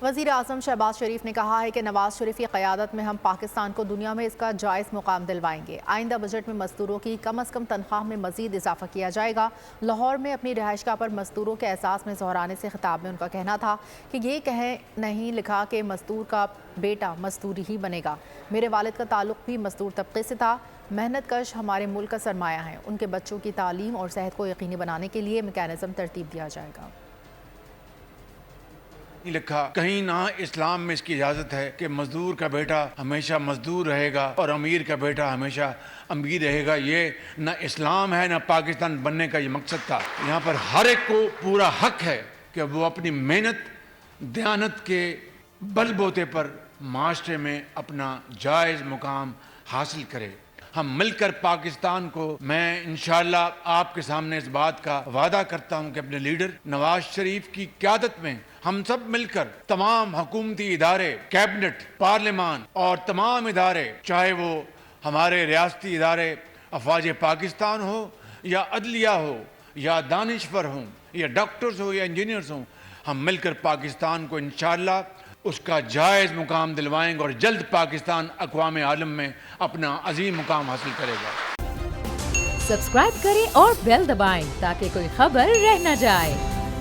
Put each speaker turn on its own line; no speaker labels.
وزیر اعظم شہباز شریف نے کہا ہے کہ نواز شریف کی قیادت میں ہم پاکستان کو دنیا میں اس کا جائز مقام دلوائیں گے۔ آئندہ بجٹ میں مزدوروں کی کم از کم تنخواہ میں مزید اضافہ کیا جائے گا۔ لاہور میں اپنی رہائشگاہ پر مزدوروں کے احساس میں دہرانے سے خطاب میں ان کا کہنا تھا کہ یہ کہیں نہیں لکھا کہ مزدور کا بیٹا مزدور ہی بنے گا۔ میرے والد کا تعلق بھی مزدور طبقے سے تھا۔ محنت کش ہمارے ملک کا سرمایہ ہیں، ان کے بچوں کی تعلیم اور صحت کو یقینی بنانے کے لیے میکینزم ترتیب دیا جائے گا۔
لکھا کہیں نہ اسلام میں اس کی اجازت ہے کہ مزدور کا بیٹا ہمیشہ مزدور رہے گا اور امیر کا بیٹا ہمیشہ امیر رہے گا۔ یہ نہ اسلام ہے نہ پاکستان بننے کا یہ مقصد تھا۔ یہاں پر ہر ایک کو پورا حق ہے کہ وہ اپنی محنت دیانت کے بل بوتے پر معاشرے میں اپنا جائز مقام حاصل کرے۔ ہم مل کر پاکستان کو، میں انشاءاللہ آپ کے سامنے اس بات کا وعدہ کرتا ہوں کہ اپنے لیڈر نواز شریف کی قیادت میں ہم سب مل کر تمام حکومتی ادارے، کیبنٹ، پارلیمان اور تمام ادارے، چاہے وہ ہمارے ریاستی ادارے افواج پاکستان ہو یا عدلیہ ہو یا دانشور ہوں یا ڈاکٹرز ہو یا انجینئرز ہوں، ہم مل کر پاکستان کو انشاءاللہ اس کا جائز مقام دلوائیں گے اور جلد پاکستان اقوام عالم میں اپنا عظیم مقام حاصل کرے گا۔
سبسکرائب کریں اور بیل دبائیں تاکہ کوئی خبر رہ نہ جائے۔